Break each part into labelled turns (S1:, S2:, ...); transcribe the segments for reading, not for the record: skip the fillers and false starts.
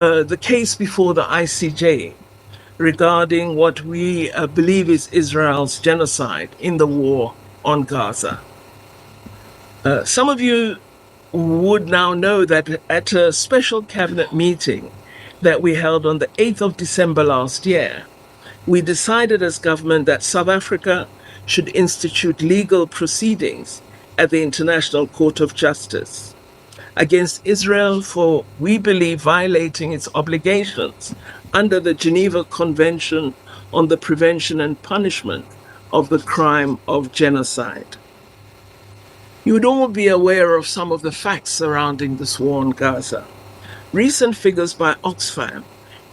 S1: the case before the ICJ regarding what we believe is Israel's genocide in the war on Gaza. Some of you would now know that at a special cabinet meeting that we held on the 8th of December last year, we decided as government that South Africa should institute legal proceedings at the International Court of Justice against Israel for, we believe, violating its obligations under the Geneva Convention on the Prevention and Punishment of the Crime of Genocide. You would all be aware of some of the facts surrounding this war in Gaza. Recent figures by Oxfam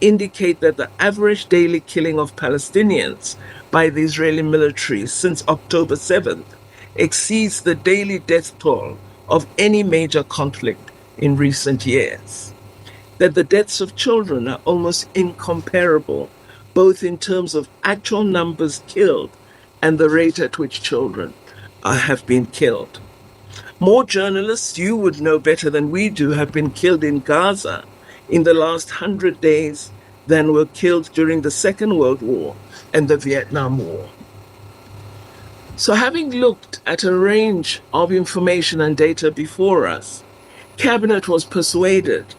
S1: indicate that the average daily killing of Palestinians by the Israeli military since October 7th exceeds the daily death toll of any major conflict in recent years. That the deaths of children are almost incomparable, both in terms of actual numbers killed and the rate at which children have been killed. More journalists, you would know better than we do, have been killed in Gaza in the last 100 days than were killed during the Second World War and the Vietnam War. So having looked at a range of information and data before us, Cabinet was persuaded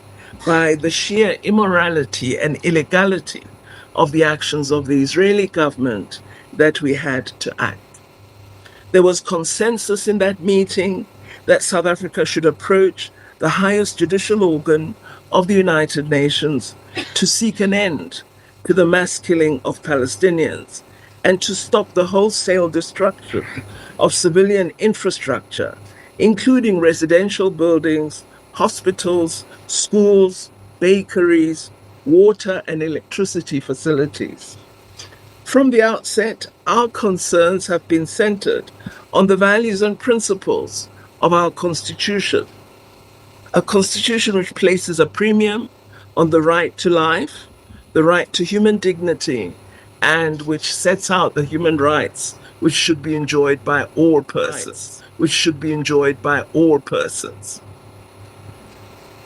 S1: by the sheer immorality and illegality of the actions of the Israeli government that we had to act. There was consensus in that meeting that South Africa should approach the highest judicial organ of the United Nations to seek an end to the mass killing of Palestinians and to stop the wholesale destruction of civilian infrastructure, including residential buildings, hospitals, schools, bakeries, water and electricity facilities. From the outset, our concerns have been centered on the values and principles of our Constitution, a Constitution which places a premium on the right to life, the right to human dignity, and which sets out the human rights which should be enjoyed by all persons,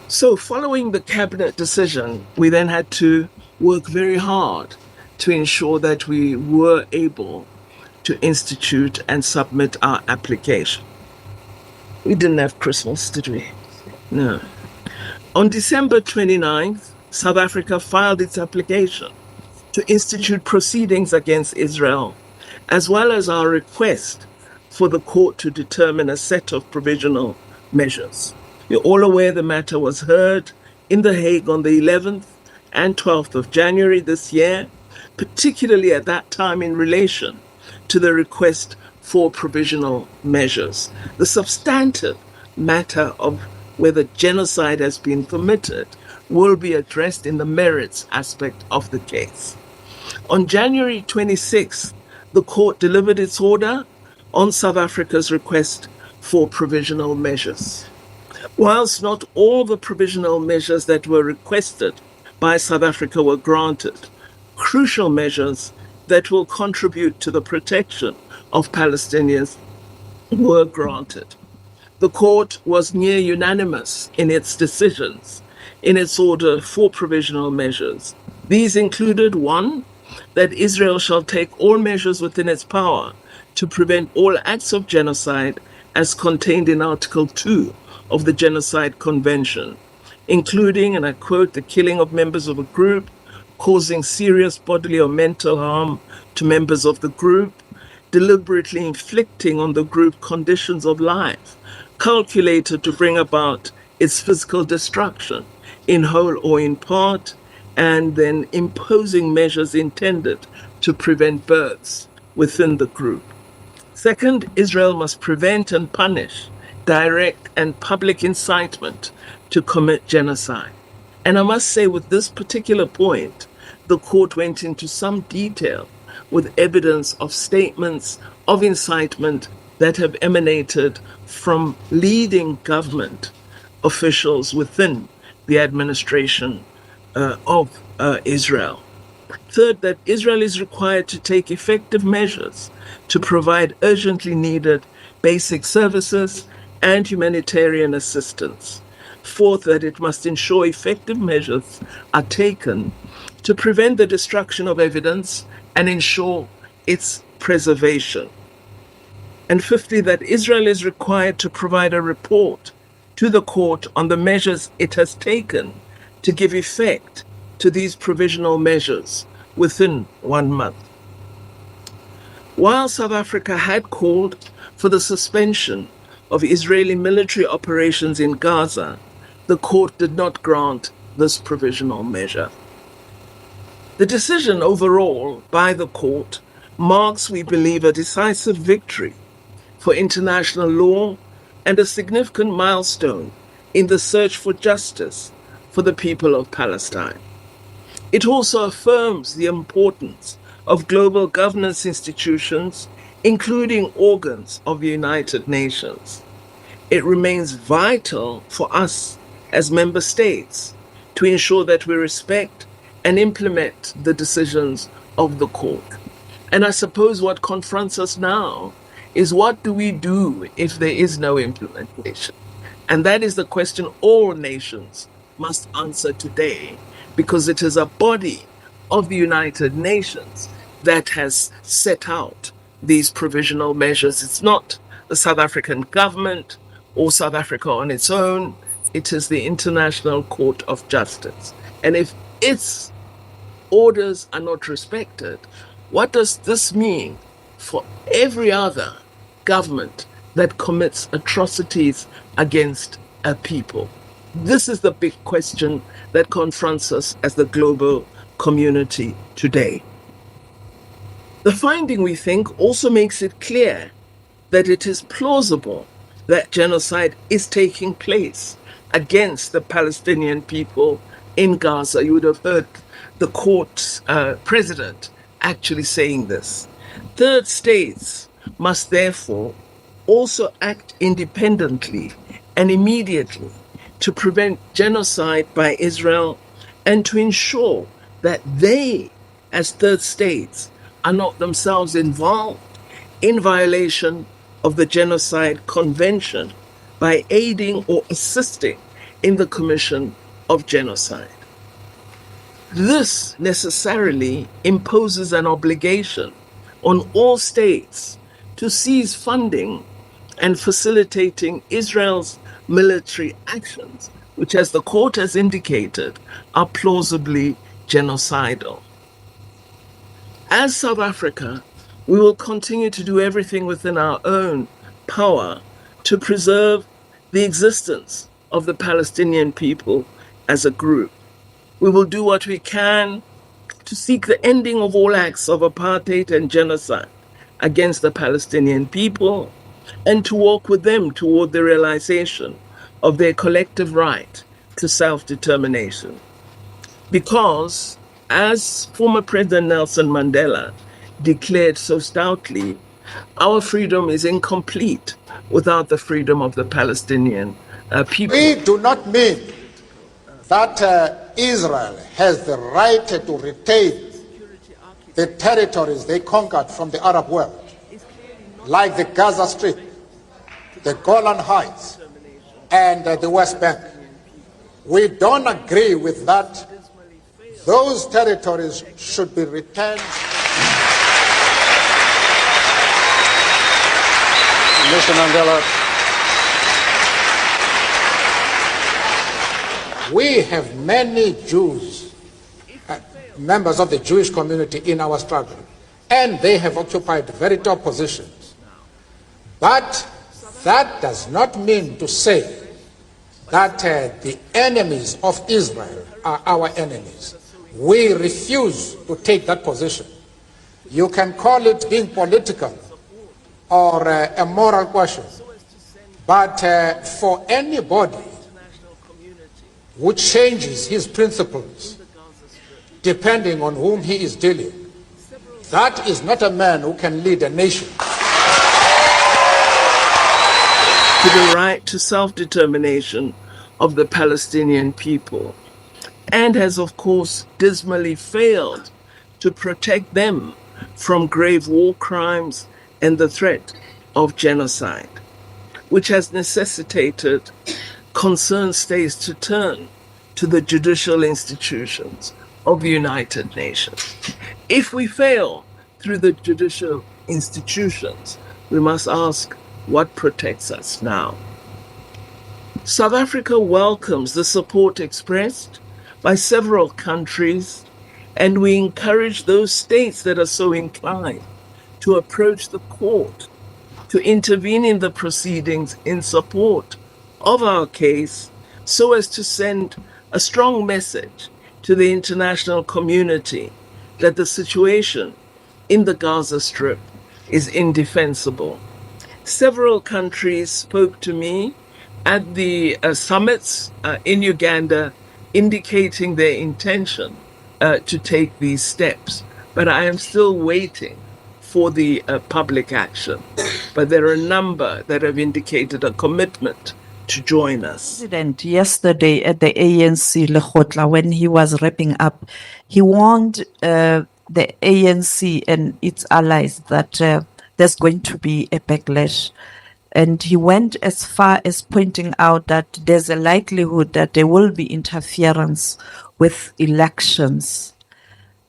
S1: So following the cabinet decision, we then had to work very hard to ensure that we were able to institute and submit our application. We didn't have Christmas, did we? No. On December 29th, South Africa filed its application to institute proceedings against Israel, as well as our request for the court to determine a set of provisional measures. You're all aware the matter was heard in The Hague on the 11th and 12th of January this year, particularly at that time in relation to the request for provisional measures. The substantive matter of whether genocide has been committed will be addressed in the merits aspect of the case. On January 26th, the court delivered its order on South Africa's request for provisional measures. Whilst not all the provisional measures that were requested by South Africa were granted, crucial measures that will contribute to the protection of Palestinians were granted. The court was near unanimous in its decisions, in its order for provisional measures. These included: 1, that Israel shall take all measures within its power to prevent all acts of genocide as contained in Article 2 of the Genocide Convention, including, and I quote, the killing of members of a group, causing serious bodily or mental harm to members of the group, deliberately inflicting on the group conditions of life calculated to bring about its physical destruction, in whole or in part, and then imposing measures intended to prevent births within the group. Second, Israel must prevent and punish direct and public incitement to commit genocide. And I must say, with this particular point, the court went into some detail with evidence of statements of incitement that have emanated from leading government officials within the administration of Israel. Third, that Israel is required to take effective measures to provide urgently needed basic services and humanitarian assistance. Fourth, that it must ensure effective measures are taken to prevent the destruction of evidence and ensure its preservation. And fifthly, that Israel is required to provide a report to the court on the measures it has taken to give effect to these provisional measures within 1 month. While South Africa had called for the suspension of Israeli military operations in Gaza, the court did not grant this provisional measure. The decision overall by the court marks, we believe, a decisive victory for international law and a significant milestone in the search for justice for the people of Palestine. It also affirms the importance of global governance institutions, including organs of the United Nations. It remains vital for us as member states to ensure that we respect and implement the decisions of the court. And I suppose what confronts us now is, what do we do if there is no implementation? And that is the question all nations must answer today, because it is a body of the United Nations that has set out these provisional measures. It's not the South African government or South Africa on its own. It is the International Court of Justice. And if its orders are not respected, what does this mean for every other government that commits atrocities against a people? This is the big question that confronts us as the global community today. The finding, we think, also makes it clear that it is plausible that genocide is taking place against the Palestinian people in Gaza. You would have heard the court president actually saying this. Third states must therefore also act independently and immediately to prevent genocide by Israel and to ensure that they, as third states, are not themselves involved in violation of the Genocide Convention by aiding or assisting in the commission of genocide. This necessarily imposes an obligation on all states to cease funding and facilitating Israel's military actions, which, as the court has indicated, are plausibly genocidal. As South Africa, we will continue to do everything within our own power to preserve the existence of the Palestinian people as a group. We will do what we can to seek the ending of all acts of apartheid and genocide against the Palestinian people, and to walk with them toward the realization of their collective right to self-determination. Because, as former President Nelson Mandela declared so stoutly, our freedom is incomplete without the freedom of the Palestinian people.
S2: We do not mean that Israel has the right to retain the territories they conquered from the Arab world, like the Gaza Strip, the Golan Heights, and the West Bank. We don't agree with that. Those territories should be returned. Mr. Mandela, we have many Jews, members of the Jewish community in our struggle, and they have occupied very top positions. But that does not mean to say that the enemies of Israel are our enemies. We refuse to take that position. You can call it being political or a moral question, but for anybody who changes his principles depending on whom he is dealing, that is not a man who can lead a nation.
S1: To the right to self-determination of the Palestinian people, and has, of course, dismally failed to protect them from grave war crimes and the threat of genocide, which has necessitated concerned states to turn to the judicial institutions of the United Nations. If we fail through the judicial institutions, we must ask what protects us now. South Africa welcomes the support expressed by several countries, and we encourage those states that are so inclined to approach the court to intervene in the proceedings in support of our case so as to send a strong message to the international community that the situation in the Gaza Strip is indefensible. Several countries spoke to me at the summits in Uganda, indicating their intention to take these steps. But I am still waiting for the public action. But there are a number that have indicated a commitment to join us.
S3: President yesterday at the ANC Lekgotla, when he was wrapping up, he warned the ANC and its allies that there's going to be a backlash. And he went as far as pointing out that there's a likelihood that there will be interference with elections.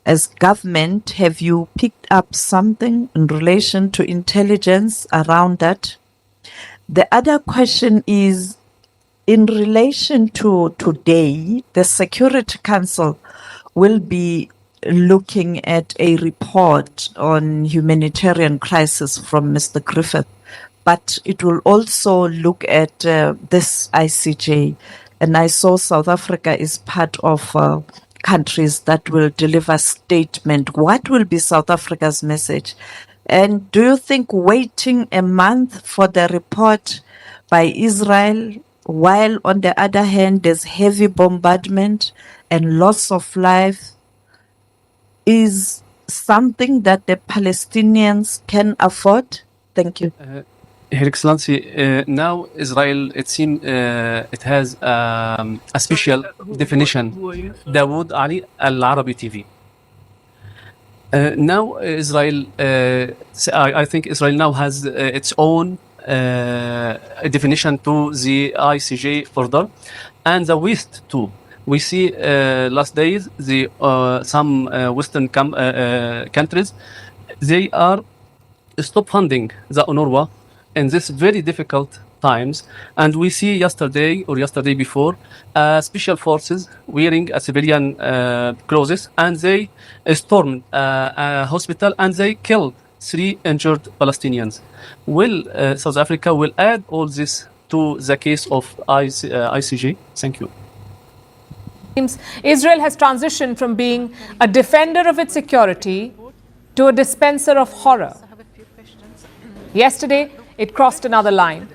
S3: As government, have you picked up something in relation to intelligence around that? The other question is, in relation to today, the Security Council will be looking at a report on humanitarian crisis from Mr. Griffith, but it will also look at this ICJ. And I saw South Africa is part of countries that will deliver statement. What will be South Africa's message? And do you think waiting a month for the report by Israel, while on the other hand there's heavy bombardment and loss of life, is something that the Palestinians can afford? Thank you.
S4: Her Excellency, now Israel, it seems it has a special definition. Dawood Ali Al Arabi TV. Now Israel, I think Israel now has its own definition to the ICJ order, and the West too. We see last days the some Western countries, they are stop funding the UNRWA in this very difficult times, and we see yesterday or yesterday before special forces wearing a civilian clothes, and they stormed a hospital and they killed 3 injured Palestinians. Will South Africa will add all this to the case of ICJ? Thank you.
S5: Israel has transitioned from being a defender of its security to a dispenser of horror. Yesterday, it crossed another line.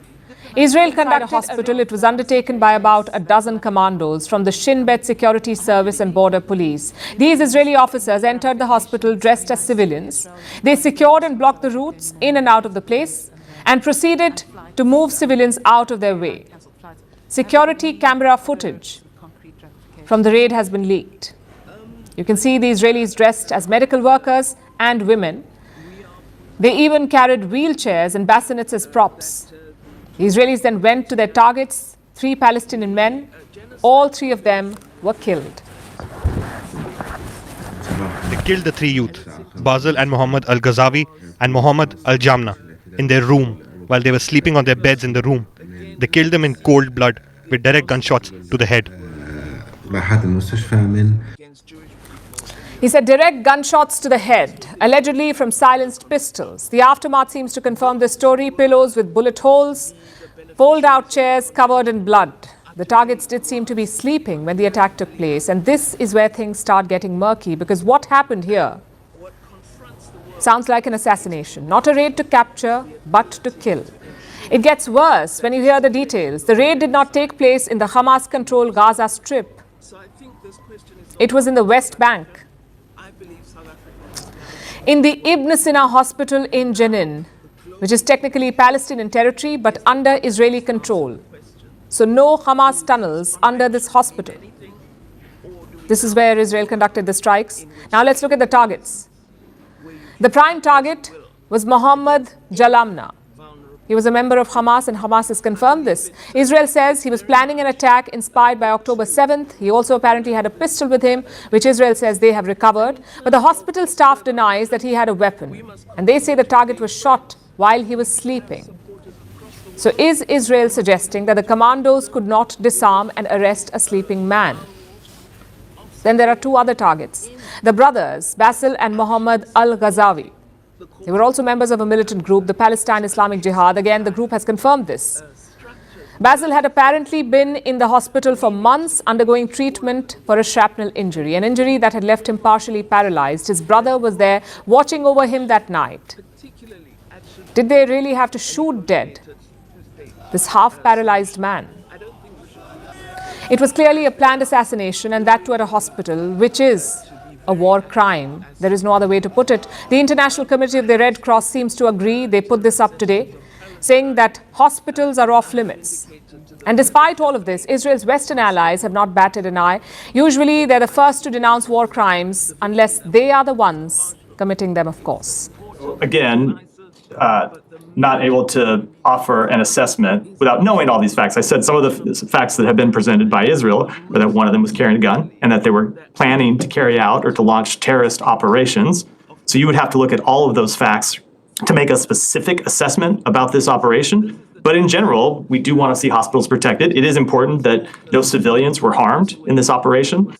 S5: Israel conducted a hospital. It was undertaken by about a dozen commandos from the Shin Bet Security Service and Border Police. These Israeli officers entered the hospital dressed as civilians. They secured and blocked the routes in and out of the place and proceeded to move civilians out of their way. Security camera footage from the raid has been leaked. You can see the Israelis dressed as medical workers and women. They even carried wheelchairs and bassinets as props. The Israelis then went to their targets, 3 Palestinian men. All 3 of them were killed.
S6: They killed the 3 youth, Basil and Muhammad Al-Ghazawi and Muhammad Al-Jamna, in their room while they were sleeping on their beds in the room. They killed them in cold blood with direct gunshots to the head.
S5: He said direct gunshots to the head, allegedly from silenced pistols. The aftermath seems to confirm the story. Pillows with bullet holes, fold-out chairs covered in blood. The targets did seem to be sleeping when the attack took place. And this is where things start getting murky, because what happened here sounds like an assassination. Not a raid to capture, but to kill. It gets worse when you hear the details. The raid did not take place in the Hamas-controlled Gaza Strip. It was in the West Bank. In the Ibn Sina hospital in Jenin, which is technically Palestinian territory but under Israeli control. So no Hamas tunnels under this hospital. This is where Israel conducted the strikes. Now let's look at the targets. The prime target was Muhammad Jalamna. He was a member of Hamas, and Hamas has confirmed this. Israel says he was planning an attack inspired by October 7th. He also apparently had a pistol with him, which Israel says they have recovered. But the hospital staff denies that he had a weapon. And they say the target was shot while he was sleeping. So is Israel suggesting that the commandos could not disarm and arrest a sleeping man? Then there are two other targets. The brothers, Basil and Mohammed al-Ghazavi. They were also members of a militant group, the Palestine Islamic Jihad. Again, the group has confirmed this. Basil had apparently been in the hospital for months undergoing treatment for a shrapnel injury, an injury that had left him partially paralyzed. His brother was there watching over him that night. Did they really have to shoot dead this half-paralyzed man? It was clearly a planned assassination, and that too at a hospital, which is a war crime. There is no other way to put it. The International Committee of the Red Cross seems to agree. They put this up today, saying that hospitals are off limits. And despite all of this, Israel's Western allies have not batted an eye. Usually, they're the first to denounce war crimes unless they are the ones committing them, of course.
S7: Again, not able to offer an assessment without knowing all these facts. I said some of the facts that have been presented by Israel were that one of them was carrying a gun and that they were planning to carry out or to launch terrorist operations. So you would have to look at all of those facts to make a specific assessment about this operation. But in general, we do want to see hospitals protected. It is important that no civilians were harmed in this operation.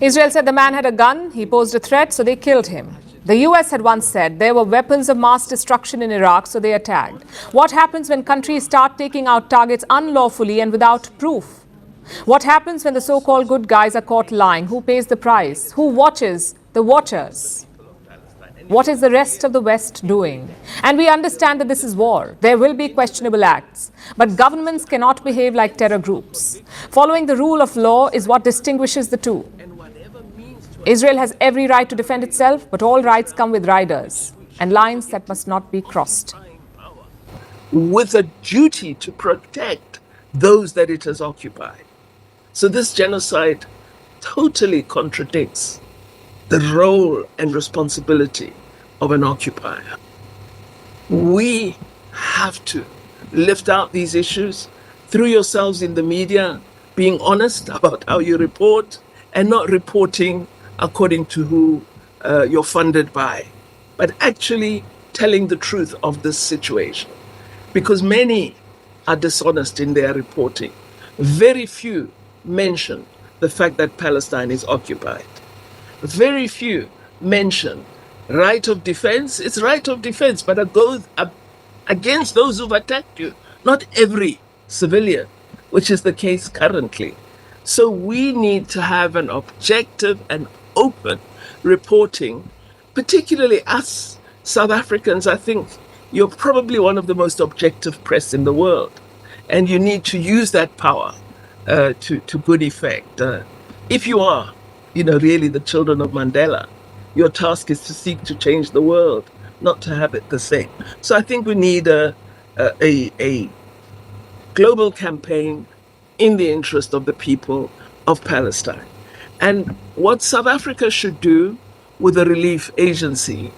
S5: Israel said the man had a gun, he posed a threat, so they killed him. The US had once said there were weapons of mass destruction in Iraq, so they attacked. What happens when countries start taking out targets unlawfully and without proof? What happens when the so-called good guys are caught lying? Who pays the price? Who watches the watchers? What is the rest of the West doing? And we understand that this is war. There will be questionable acts. But governments cannot behave like terror groups. Following the rule of law is what distinguishes the two. Israel has every right to defend itself, but all rights come with riders and lines that must not be crossed.
S1: With a duty to protect those that it has occupied. So this genocide totally contradicts the role and responsibility of an occupier. We have to lift out these issues through yourselves in the media, being honest about how you report and not reporting according to who you're funded by, but actually telling the truth of this situation. Because many are dishonest in their reporting. Very few mention the fact that Palestine is occupied. Very few mention right of defense. It's right of defense, but it goes against those who've attacked you. Not every civilian, which is the case currently. So we need to have an objective and open reporting, particularly us South Africans. I think you're probably one of the most objective press in the world, and you need to use that power to good effect. If you are, really the children of Mandela, your task is to seek to change the world, not to have it the same. So I think we need a global campaign in the interest of the people of Palestine. And what South Africa should do with the relief agency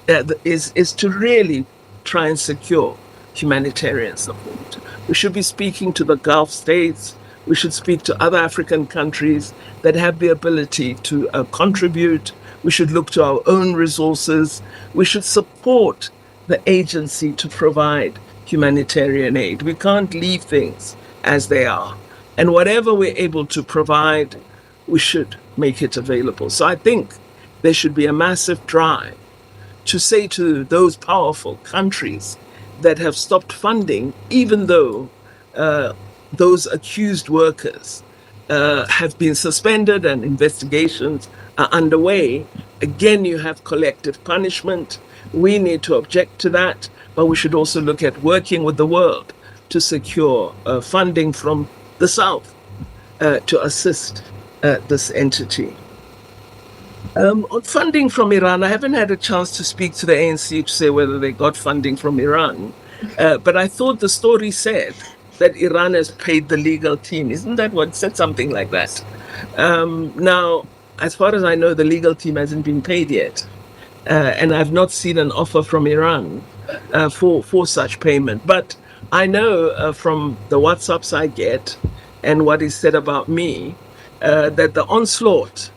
S1: is to really try and secure humanitarian support. We should be speaking to the Gulf states. We should speak to other African countries that have the ability to contribute. We should look to our own resources. We should support the agency to provide humanitarian aid. We can't leave things as they are. And whatever we're able to provide, we should make it available. So I think there should be a massive drive to say to those powerful countries that have stopped funding, even though those accused workers have been suspended and investigations are underway. Again, you have collective punishment. We need to object to that, but we should also look at working with the world to secure funding from the South to assist this entity. On funding from Iran, I haven't had a chance to speak to the ANC to say whether they got funding from Iran, but I thought the story said that Iran has paid the legal team. Isn't that what said? Something like that. Now, as far as I know, the legal team hasn't been paid yet, and I've not seen an offer from Iran for such payment. But I know from the WhatsApps I get and what is said about me that the onslaught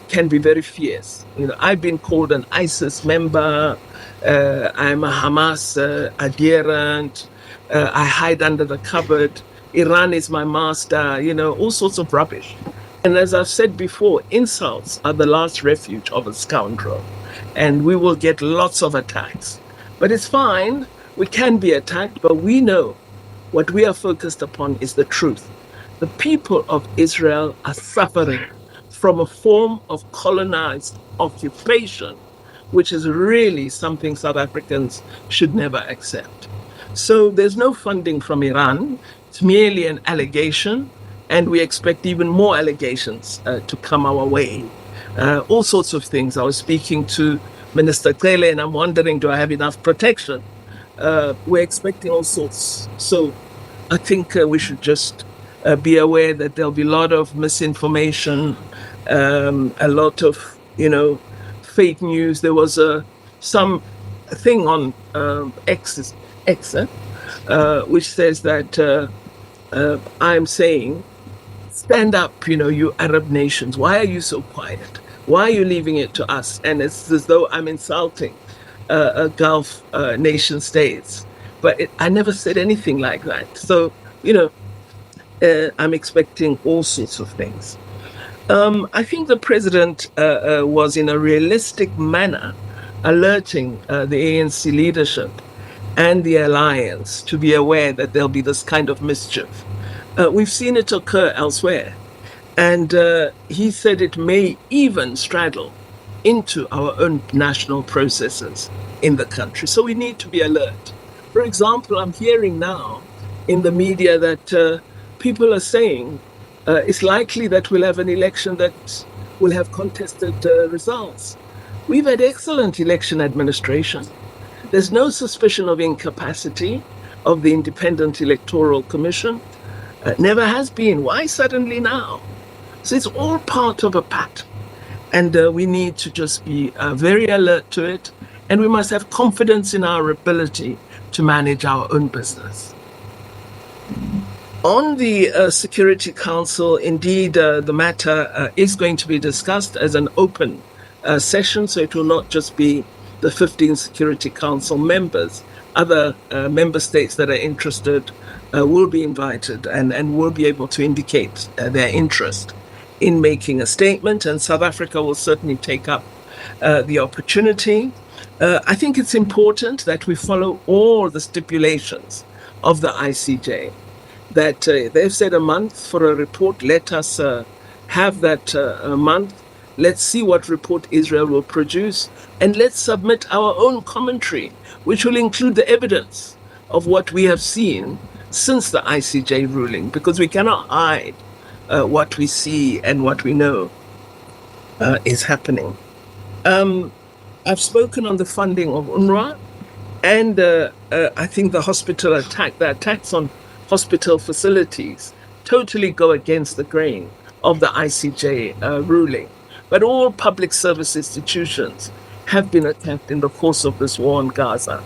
S1: can be very fierce. You know, I've been called an ISIS member. I'm a Hamas adherent. I hide under the cupboard. Iran is my master. You know, all sorts of rubbish. And as I've said before, insults are the last refuge of a scoundrel, and we will get lots of attacks. But it's fine. We can be attacked, but we know what we are focused upon is the truth. The people of Israel are suffering from a form of colonized occupation, which is really something South Africans should never accept. So there's no funding from Iran. It's merely an allegation, and we expect even more allegations to come our way. All sorts of things. I was speaking to Minister Kele, and I'm wondering, do I have enough protection? We're expecting all sorts. So I think we should just be aware that there'll be a lot of misinformation, a lot of, fake news. There was some thing on X, which says that I'm saying, stand up, you Arab nations. Why are you so quiet? Why are you leaving it to us? And it's as though I'm insulting Gulf nation states. But I never said anything like that. So, I'm expecting all sorts of things. I think the president was in a realistic manner alerting the ANC leadership and the alliance to be aware that there'll be this kind of mischief. We've seen it occur elsewhere. And he said it may even straddle into our own national processes in the country. So we need to be alert. For example, I'm hearing now in the media that people are saying it's likely that we'll have an election that will have contested results. We've had excellent election administration. There's no suspicion of incapacity of the Independent Electoral Commission. Never has been. Why suddenly now? So it's all part of a pattern. And we need to just be very alert to it. And we must have confidence in our ability to manage our own business. On the Security Council, indeed, the matter is going to be discussed as an open session. So it will not just be the 15 Security Council members. Other member states that are interested will be invited and will be able to indicate their interest in making a statement. And South Africa will certainly take up the opportunity. I think it's important that we follow all the stipulations of the ICJ, that they've said a month for a report. Let us have that month. Let's see what report Israel will produce, and let's submit our own commentary, which will include the evidence of what we have seen since the ICJ ruling, because we cannot hide what we see and what we know is happening. I've spoken on the funding of UNRWA, and I think the attacks on hospital facilities totally go against the grain of the ICJ ruling. But all public service institutions have been attacked in the course of this war in Gaza.